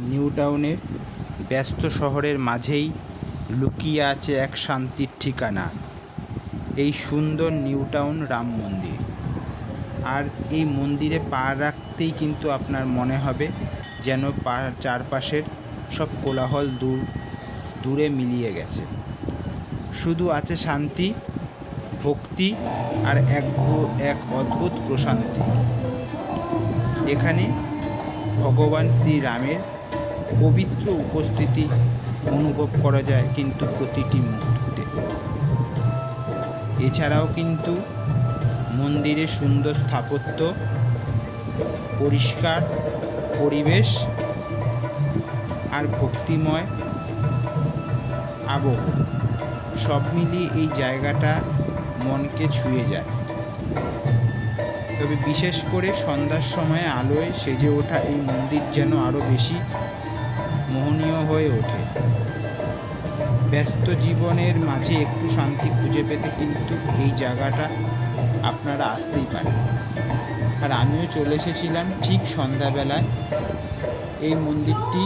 New টাউনের ব্যস্ত শহরের মাঝেই লুকিয়ে আছে এক শান্তির ঠিকানা, এই সুন্দর নিউ টাউন রাম মন্দির। আর এই মন্দিরে পা রাখতেই কিন্তু আপনার মনে হবে যেন চারপাশের সব কোলাহল দূরে মিলিয়ে গেছে। শুধু আছে শান্তি, ভক্তি আর এক অদ্ভুত প্রশান্তি। এখানে ভগবান শ্রীরামের পবিত্র উপস্থিতি অনুভব করা যায় কিন্তু প্রতিটি মুহূর্তে। এছাড়াও কিন্তু মন্দিরে সুন্দর স্থাপত্য, পরিষ্কার পরিবেশ আর ভক্তিময় আবহ সব মিলিয়ে এই জায়গাটা মনকে ছুঁয়ে যায়। তবে বিশেষ করে সন্ধ্যার সময় আলোয় সেজে ওঠা এই মন্দির যেন আরও বেশি মোহনীয় হয়ে ওঠে। ব্যস্ত জীবনের মাঝে একটু শান্তি খুঁজে পেতে কিন্তু এই জায়গাটা আপনারা আসতেই পারেন। আর আমিও চলে এসেছিলাম ঠিক সন্ধ্যাবেলায়। এই মন্দিরটি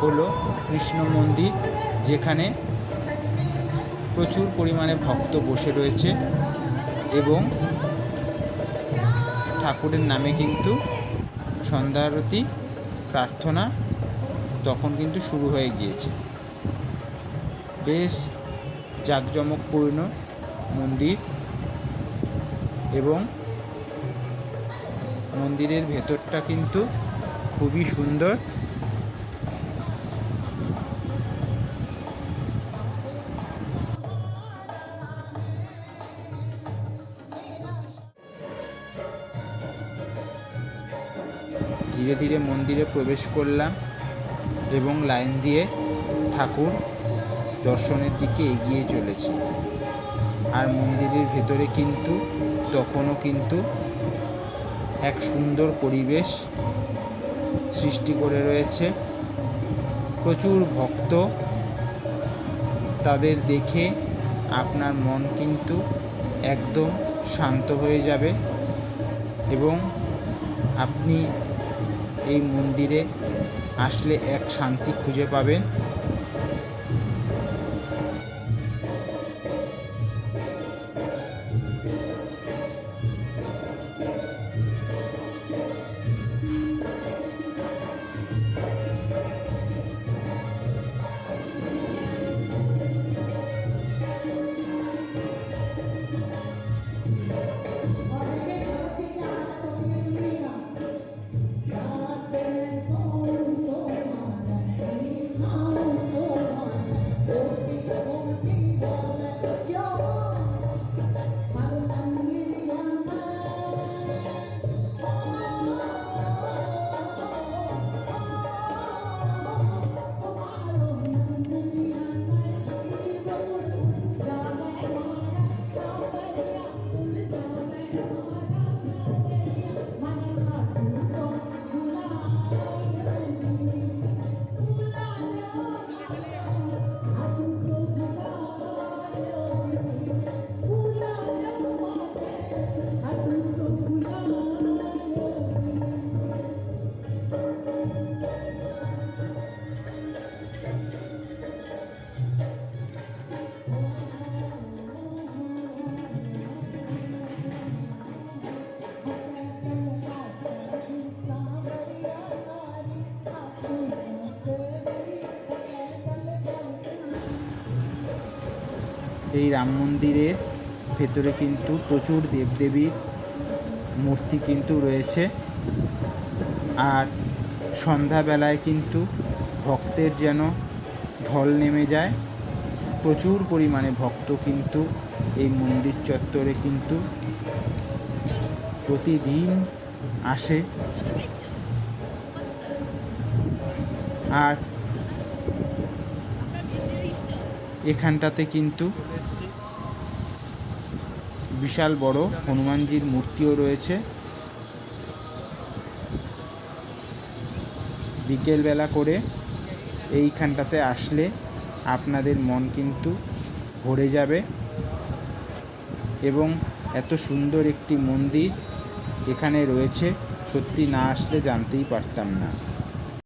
হলো কৃষ্ণ মন্দির, যেখানে প্রচুর পরিমাণে ভক্ত বসে রয়েছে এবং ঠাকুরের নামে কিন্তু সন্ধ্যা আরতি প্রার্থনা তখন কিন্তু শুরু হয়ে গিয়েছে। বেশ জাঁকজমকপূর্ণ মন্দির এবং মন্দিরের ভেতরটা কিন্তু খুবই সুন্দর। ধীরে ধীরে মন্দিরে প্রবেশ করলাম এবং লাইন দিয়ে ঠাকুর দর্শনের দিকে এগিয়ে চলেছি। আর মন্দিরের ভেতরে কিন্তু তখনও কিন্তু এক সুন্দর পরিবেশ সৃষ্টি করে রয়েছে। প্রচুর ভক্ত, তাদের দেখে আপনার মন কিন্তু একদম শান্ত হয়ে যাবে এবং আপনি এই মন্দিরে আসলে এক শান্তি খুঁজে পাবেন। এই রাম মন্দিরের ভেতরে কিন্তু প্রচুর দেবদেবীর মূর্তি কিন্তু রয়েছে। আর সন্ধ্যাবেলায় কিন্তু ভক্তের যেন ঢল নেমে যায়। প্রচুর পরিমাণে ভক্ত কিন্তু এই মন্দির চত্বরে কিন্তু প্রতিদিন আসে। আর এখানটাতে কিন্তু বিশাল বড় হনুমানজির মূর্তিও রয়েছে। বিকেলবেলা করে এইখানটাতে আসলে আপনাদের মন কিন্তু ভরে যাবে এবং এত সুন্দর একটি মন্দির এখানে রয়েছে সত্যি না আসলে জানতেই পারতাম না।